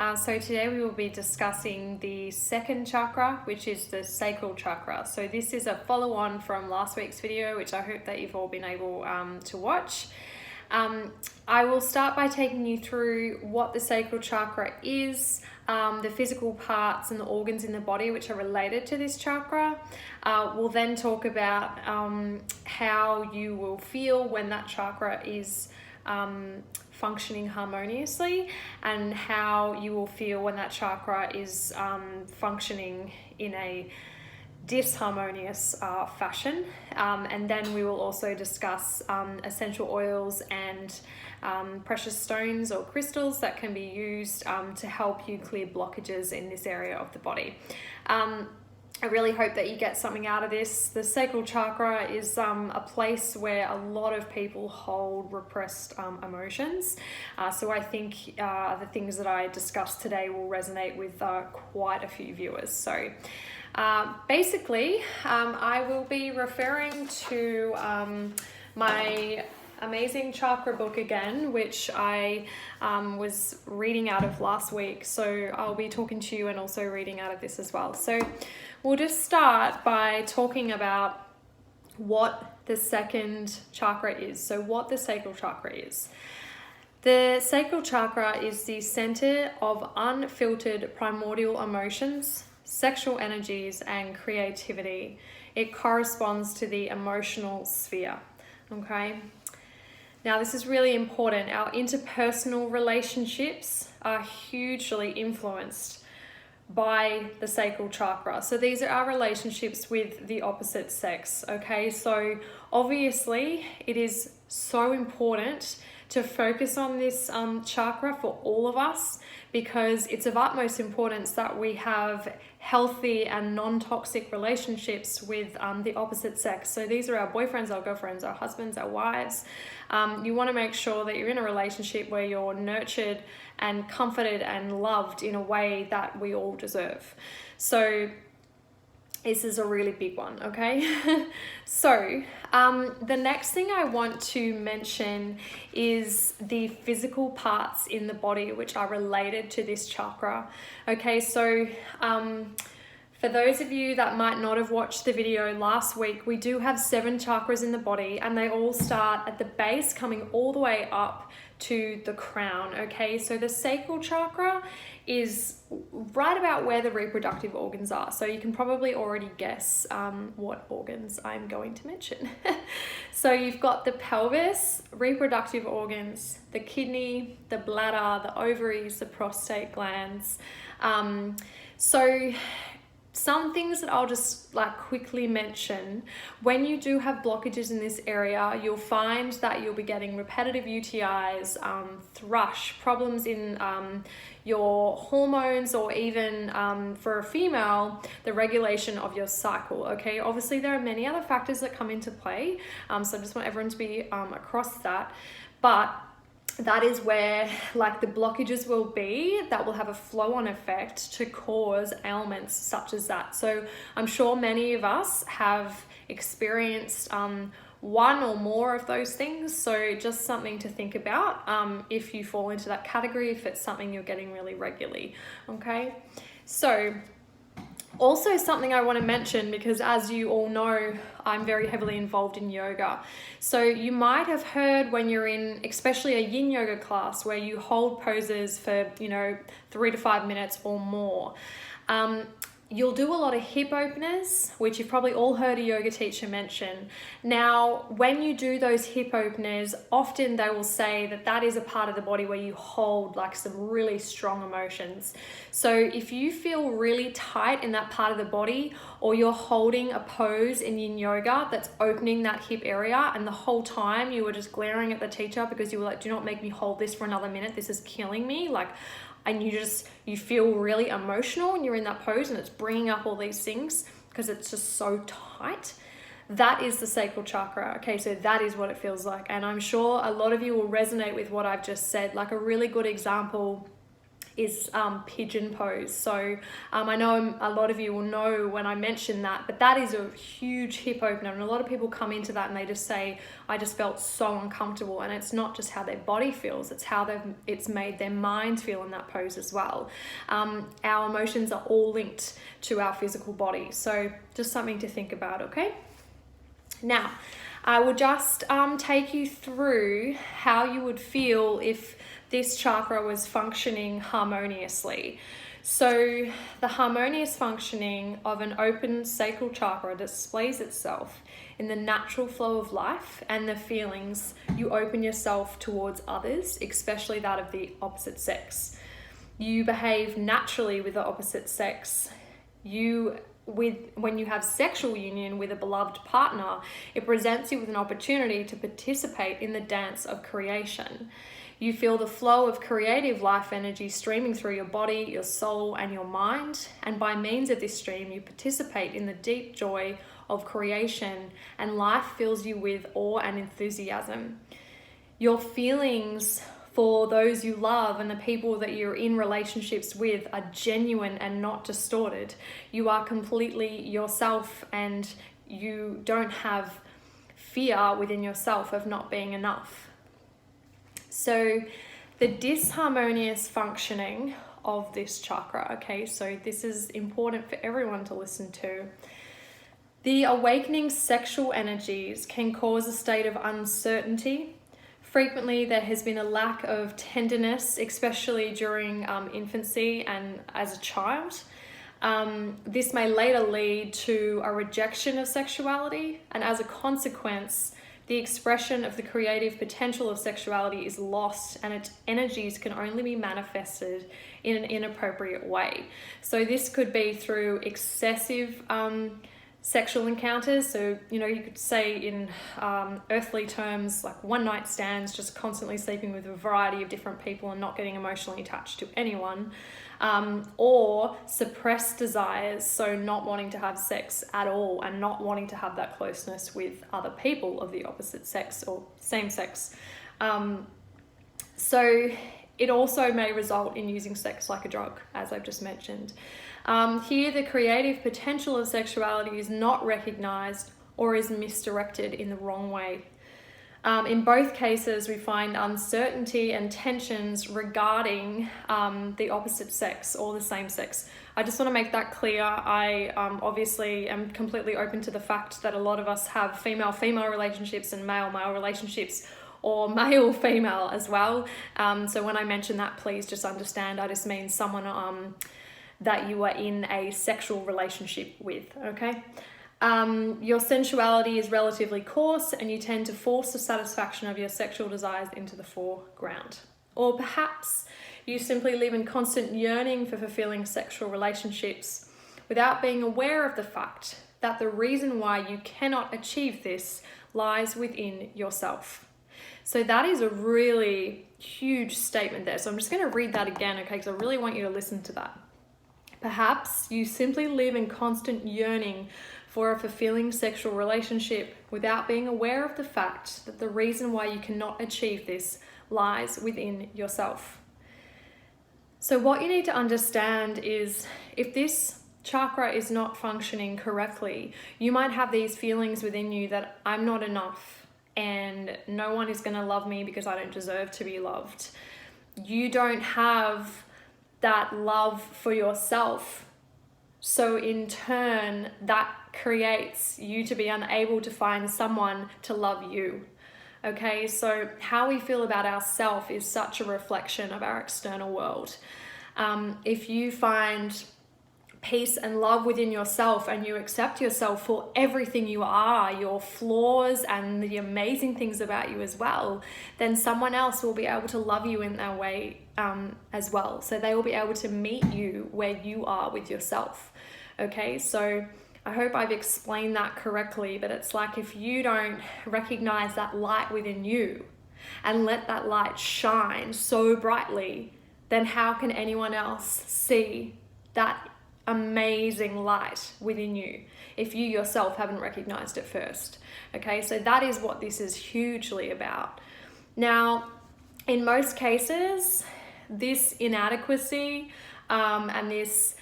So today we will be discussing the second chakra, which is the sacral chakra. So this is a follow-on from last week's video, which I hope that you've all been able to watch. I will start by taking you through what the sacral chakra is, the physical parts and the organs in the body which are related to this chakra. We'll then talk about how you will feel when that chakra is functioning harmoniously, and how you will feel when that chakra is functioning in a disharmonious fashion. And then we will also discuss essential oils and precious stones or crystals that can be used to help you clear blockages in this area of the body. I really hope that you get something out of this. The sacral chakra is a place where a lot of people hold repressed emotions. So I think the things that I discussed today will resonate with quite a few viewers. So basically, I will be referring to my amazing chakra book again, which I was reading out of last week. So I'll be talking to you and also reading out of this as well. So we'll just start by talking about what the second chakra is. So what the sacral chakra is. The sacral chakra is the center of unfiltered primordial emotions, sexual energies, and creativity. It corresponds to the emotional sphere. Okay. Now, this is really important. Our interpersonal relationships are hugely influenced by the sacral chakra. So these are our relationships with the opposite sex, okay? So obviously it is so important to focus on this chakra for all of us, because it's of utmost importance that we have healthy and non-toxic relationships with the opposite sex. So these are our boyfriends, our girlfriends, our husbands, our wives. You want to make sure that you're in a relationship where you're nurtured and comforted and loved in a way that we all deserve. So this is a really big one, okay? So the next thing I want to mention is the physical parts in the body which are related to this chakra. Okay, so for those of you that might not have watched the video last week, we do have 7 chakras in the body, and they all start at the base, coming all the way up to the crown. Okay, so the sacral chakra is right about where the reproductive organs are. So you can probably already guess what organs I'm going to mention. So you've got the pelvis, reproductive organs, the kidney, the bladder, the ovaries, the prostate glands. So some things that I'll just quickly mention: when you do have blockages in this area, you'll find that you'll be getting repetitive UTIs, thrush, problems in your hormones, or even for a female, the regulation of your cycle. Okay, obviously there are many other factors that come into play, so I just want everyone to be across that, but that is where the blockages will be, that will have a flow-on effect to cause ailments such as that. So I'm sure many of us have experienced one or more of those things. So just something to think about if you fall into that category, if it's something you're getting really regularly. Okay, so also something I want to mention, because as you all know, I'm very heavily involved in yoga. So you might have heard when you're in, especially a yin yoga class, where you hold poses for, 3 to 5 minutes or more. You'll do a lot of hip openers, which you've probably all heard a yoga teacher mention. Now, when you do those hip openers, often they will say that that is a part of the body where you hold some really strong emotions. So if you feel really tight in that part of the body, or you're holding a pose in yin yoga that's opening that hip area, and the whole time you were just glaring at the teacher because you were like, do not make me hold this for another minute, this is killing me, and you feel really emotional and you're in that pose and it's bringing up all these things because it's just so tight, that is the sacral chakra. Okay, so that is what it feels like, and I'm sure a lot of you will resonate with what I've just said. A really good example is pigeon pose. So I know a lot of you will know when I mention that, but that is a huge hip opener, and a lot of people come into that and they just say, I just felt so uncomfortable. And it's not just how their body feels, it's how it's made their mind feel in that pose as well. Our emotions are all linked to our physical body, so just something to think about. Okay, now I will just take you through how you would feel if this chakra was functioning harmoniously. So the harmonious functioning of an open sacral chakra displays itself in the natural flow of life and the feelings you open yourself towards others, especially that of the opposite sex. You behave naturally with the opposite sex. When you have sexual union with a beloved partner, it presents you with an opportunity to participate in the dance of creation. You feel the flow of creative life energy streaming through your body, your soul, and your mind. And by means of this stream, you participate in the deep joy of creation, and life fills you with awe and enthusiasm. Your feelings for those you love and the people that you're in relationships with are genuine and not distorted. You are completely yourself, and you don't have fear within yourself of not being enough. So the disharmonious functioning of this chakra, okay, so this is important for everyone to listen to. The awakening sexual energies can cause a state of uncertainty. Frequently, there has been a lack of tenderness, especially during infancy and as a child. This may later lead to a rejection of sexuality, and as a consequence, the expression of the creative potential of sexuality is lost, and its energies can only be manifested in an inappropriate way. So this could be through excessive sexual encounters. So, you could say in earthly terms, like one night stands, just constantly sleeping with a variety of different people and not getting emotionally attached to anyone. Or suppressed desires, so not wanting to have sex at all and not wanting to have that closeness with other people of the opposite sex or same sex. So it also may result in using sex like a drug, as I've just mentioned. Here, the creative potential of sexuality is not recognized or is misdirected in the wrong way. In both cases, we find uncertainty and tensions regarding the opposite sex or the same sex. I just want to make that clear. I obviously am completely open to the fact that a lot of us have female-female relationships and male-male relationships, or male-female as well. So when I mention that, please just understand, I just mean someone that you are in a sexual relationship with, okay? Your sensuality is relatively coarse, and you tend to force the satisfaction of your sexual desires into the foreground. Or perhaps you simply live in constant yearning for fulfilling sexual relationships without being aware of the fact that the reason why you cannot achieve this lies within yourself. So that is a really huge statement there. So I'm just going to read that again, okay, because I really want you to listen to that. Perhaps you simply live in constant yearning for a fulfilling sexual relationship without being aware of the fact that the reason why you cannot achieve this lies within yourself. So what you need to understand is, if this chakra is not functioning correctly, you might have these feelings within you that I'm not enough and no one is going to love me because I don't deserve to be loved. You don't have that love for yourself. So in turn, that creates you to be unable to find someone to love you. Okay, so how we feel about ourselves is such a reflection of our external world. If you find peace and love within yourself and you accept yourself for everything you are, your flaws and the amazing things about you as well, then someone else will be able to love you in that way as well. So they will be able to meet you where you are with yourself. Okay, so I hope I've explained that correctly, but it's like, if you don't recognize that light within you and let that light shine so brightly, then how can anyone else see that amazing light within you if you yourself haven't recognized it first? Okay, so that is what this is hugely about. Now, in most cases, this inadequacy and this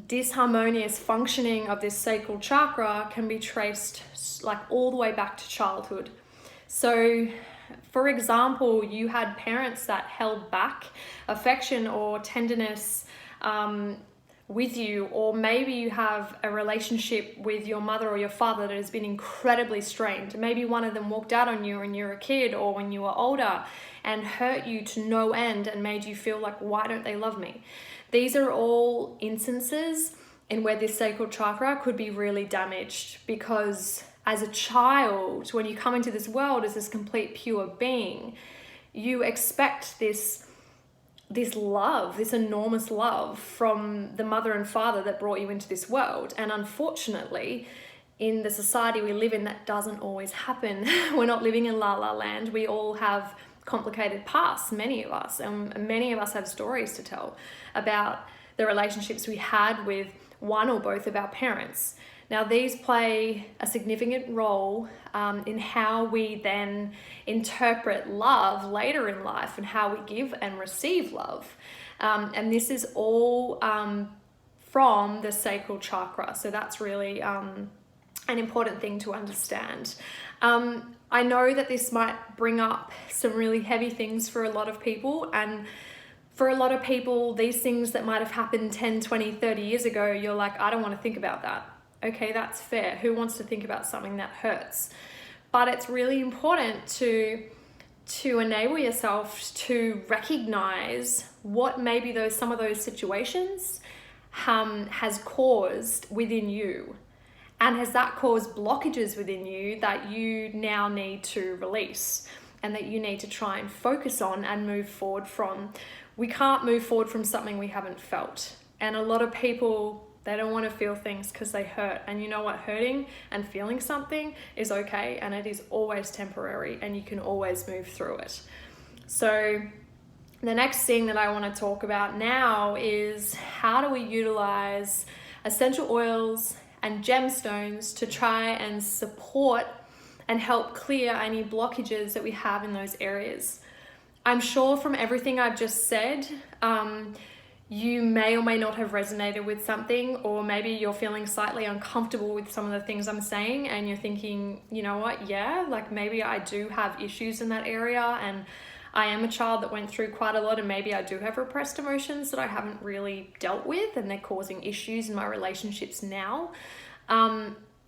disharmonious functioning of this sacral chakra can be traced like all the way back to childhood. So for example, you had parents that held back affection or tenderness with you, or maybe you have a relationship with your mother or your father that has been incredibly strained. Maybe one of them walked out on you when you were a kid or when you were older and hurt you to no end and made you feel like, why don't they love me? These are all instances in where this sacral chakra could be really damaged, because as a child, when you come into this world as this complete pure being, you expect this love, this enormous love from the mother and father that brought you into this world. And unfortunately, in the society we live in, that doesn't always happen. We're not living in La La Land. We all have complicated pasts, many of us, and many of us have stories to tell about the relationships we had with one or both of our parents. Now, these play a significant role in how we then interpret love later in life and how we give and receive love. And this is all from the sacral chakra. So that's really an important thing to understand. I know that this might bring up some really heavy things for a lot of people, and for a lot of people, these things that might have happened 10, 20, 30 years ago, you're like, I don't want to think about that. Okay, that's fair. Who wants to think about something that hurts? But it's really important to enable yourself to recognize what maybe some of those situations has caused within you. And has that caused blockages within you that you now need to release and that you need to try and focus on and move forward from? We can't move forward from something we haven't felt. And a lot of people, they don't want to feel things because they hurt. And you know what? Hurting and feeling something is okay, and it is always temporary, and you can always move through it. So the next thing that I want to talk about now is how do we utilize essential oils and gemstones to try and support and help clear any blockages that we have in those areas. I'm sure from everything I've just said, you may or may not have resonated with something, or maybe you're feeling slightly uncomfortable with some of the things I'm saying and you're thinking, you know what, yeah, like maybe I do have issues in that area, and I am a child that went through quite a lot, and maybe I do have repressed emotions that I haven't really dealt with, and they're causing issues in my relationships now.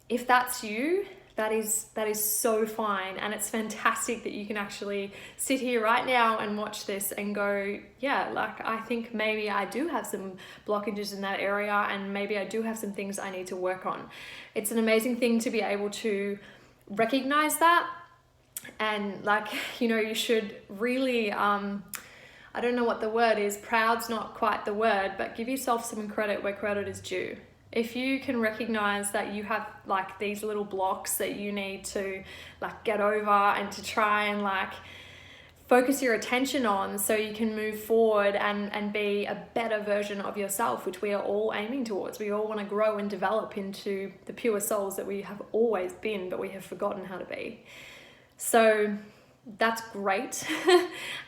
If that's you, that is so fine, and it's fantastic that you can actually sit here right now and watch this and go, yeah, like I think maybe I do have some blockages in that area, and maybe I do have some things I need to work on. It's an amazing thing to be able to recognize that. And like, you know, you should really, I don't know what the word is, proud's not quite the word, but give yourself some credit where credit is due. If you can recognize that you have like these little blocks that you need to like get over and to try and like focus your attention on so you can move forward and be a better version of yourself, which we are all aiming towards. We all want to grow and develop into the pure souls that we have always been, but we have forgotten how to be. So that's great.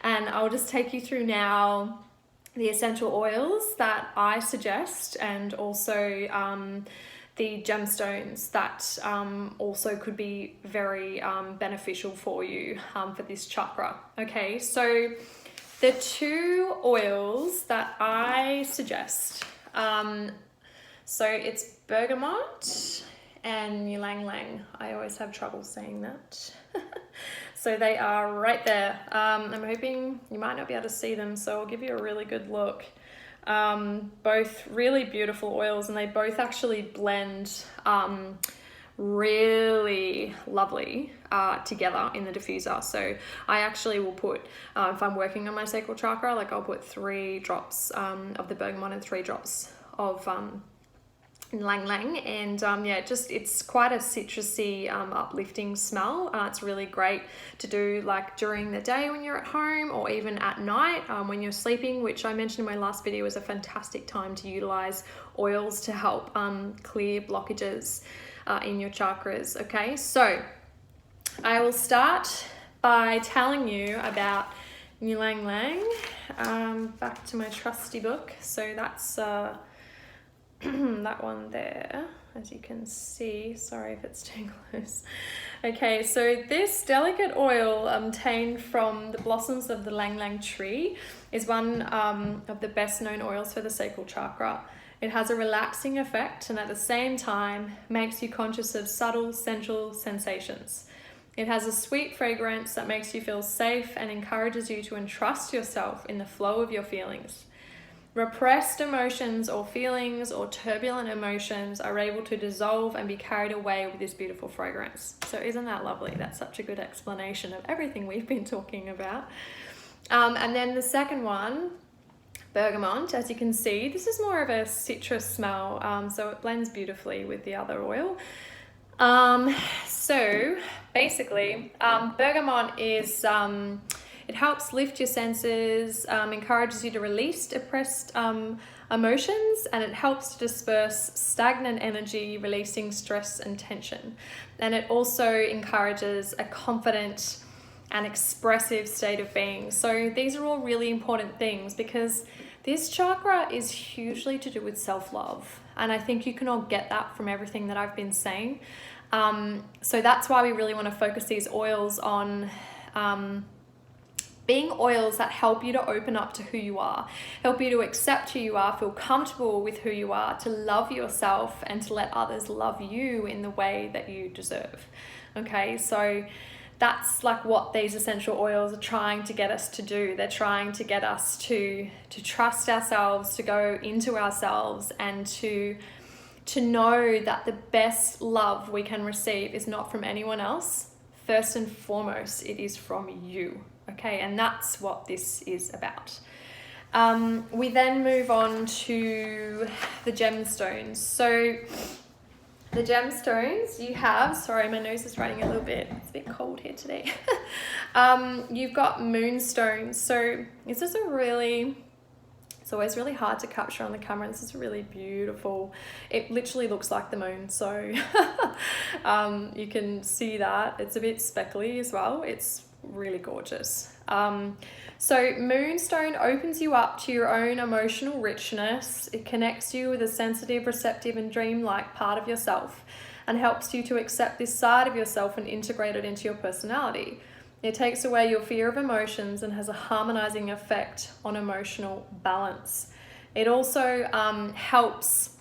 And I'll just take you through now the essential oils that I suggest, and also the gemstones that also could be very beneficial for you for this chakra. Okay, so the two oils that I suggest, so it's Bergamont and Ylang Ylang. I always have trouble saying that. So they are right there. I'm hoping you might not be able to see them, so I'll give you a really good look. Both really beautiful oils, and they both actually blend really lovely together in the diffuser. So I actually will put, if I'm working on my sacral chakra, like I'll put 3 drops of the bergamot and 3 drops of Ylang Ylang, and yeah, it's quite a citrusy uplifting smell. It's really great to do like during the day when you're at home, or even at night when you're sleeping, which I mentioned in my last video is a fantastic time to utilize oils to help clear blockages in your chakras. Okay, so I will start by telling you about Ylang Ylang. Back to my trusty book. So that's that one there, as you can see. Sorry if it's too close. Okay, so this delicate oil obtained from the blossoms of the Ylang Ylang tree is one of the best known oils for the sacral chakra. It has a relaxing effect and at the same time makes you conscious of subtle sensual sensations. It has a sweet fragrance that makes you feel safe and encourages you to entrust yourself in the flow of your feelings. Repressed emotions or feelings or turbulent emotions are able to dissolve and be carried away with this beautiful fragrance. So isn't that lovely? That's such a good explanation of everything we've been talking about. And then the second one, Bergamont, as you can see, this is more of a citrus smell, so it blends beautifully with the other oil. So basically, bergamot is, it helps lift your senses, encourages you to release depressed emotions, and it helps to disperse stagnant energy, releasing stress and tension. And it also encourages a confident and expressive state of being. So these are all really important things because this chakra is hugely to do with self-love. And I think you can all get that from everything that I've been saying. So that's why we really want to focus these oils on being oils that help you to open up to who you are, help you to accept who you are, feel comfortable with who you are, to love yourself and to let others love you in the way that you deserve. Okay, so that's like what these essential oils are trying to get us to do. They're trying to get us to trust ourselves, to go into ourselves, and to know that the best love we can receive is not from anyone else. First and foremost, it is from you. Okay, and that's what this is about. We then move on to the gemstones. So the gemstones you have, sorry, my nose is running a little bit. It's a bit cold here today. You've got Moonstone. So this is it's always really hard to capture on the camera. This is really beautiful. It literally looks like the moon. So you can see that. It's a bit speckly as well. It's really gorgeous. So Moonstone opens you up to your own emotional richness. It connects you with a sensitive, receptive, and dreamlike part of yourself and helps you to accept this side of yourself and integrate it into your personality. It takes away your fear of emotions and has a harmonizing effect on emotional balance. It also helps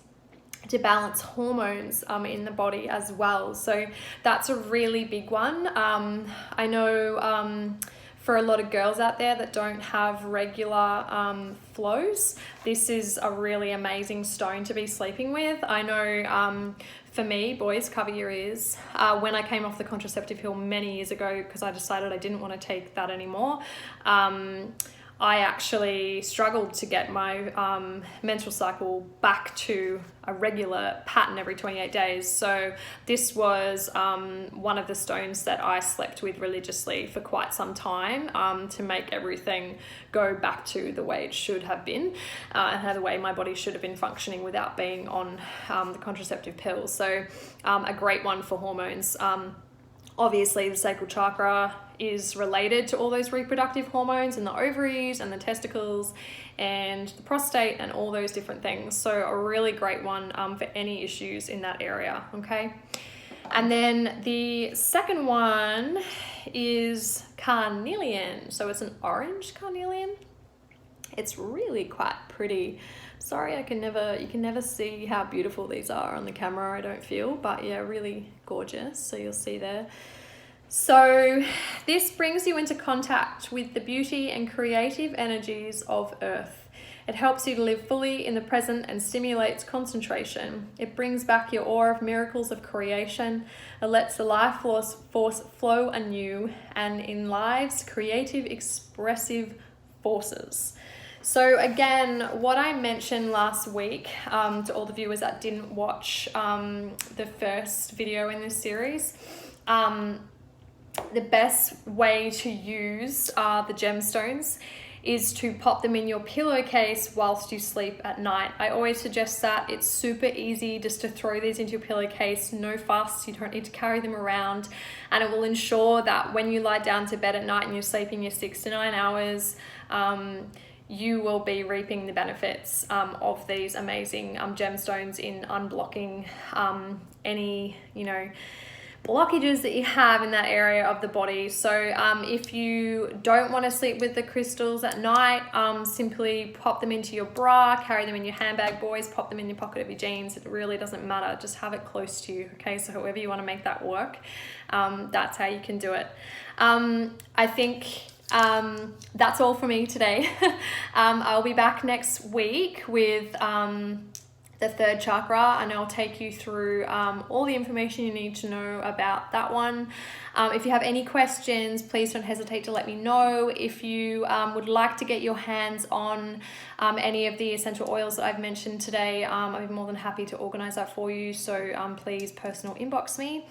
to balance hormones in the body as well. So that's a really big one. I know for a lot of girls out there that don't have regular flows, this is a really amazing stone to be sleeping with. I know for me, boys, cover your ears. When I came off the contraceptive pill many years ago, because I decided I didn't want to take that anymore, I actually struggled to get my menstrual cycle back to a regular pattern every 28 days. So this was one of the stones that I slept with religiously for quite some time to make everything go back to the way it should have been and how the way my body should have been functioning without being on the contraceptive pills. So a great one for hormones. Obviously, the sacral chakra is related to all those reproductive hormones in the ovaries and the testicles and the prostate and all those different things. So a really great one for any issues in that area, okay? And then the second one is Carnelian. So it's an orange carnelian. It's really quite pretty. Sorry, you can never see how beautiful these are on the camera, I don't feel, but yeah, really gorgeous. So you'll see there. So this brings you into contact with the beauty and creative energies of Earth. It helps you to live fully in the present and stimulates concentration. It brings back your awe of miracles of creation. It lets the life force flow anew and enlives creative, expressive forces. So again, what I mentioned last week to all the viewers that didn't watch the first video in this series, the best way to use the gemstones is to pop them in your pillowcase whilst you sleep at night. I always suggest that. It's super easy just to throw these into your pillowcase, no fuss, you don't need to carry them around, and it will ensure that when you lie down to bed at night and you're sleeping your 6 to 9 hours, you will be reaping the benefits of these amazing gemstones in unblocking any, blockages that you have in that area of the body. So if you don't want to sleep with the crystals at night, simply pop them into your bra, carry them in your handbag. Boys, pop them in your pocket of your jeans. It really doesn't matter. Just have it close to you. Okay, so however you want to make that work, that's how you can do it. I think that's all for me today. I'll be back next week with the third chakra, and I'll take you through all the information you need to know about that one. If you have any questions, please don't hesitate to let me know. If you would like to get your hands on any of the essential oils that I've mentioned today, I'd be more than happy to organize that for you. So please personal inbox me.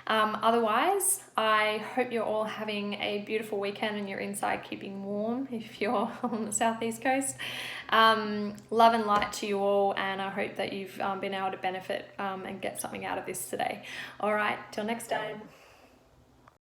Otherwise, I hope you're all having a beautiful weekend and you're inside keeping warm if you're on the southeast coast. Love and light to you all, and I hope that you've been able to benefit and get something out of this today. All right, till next time.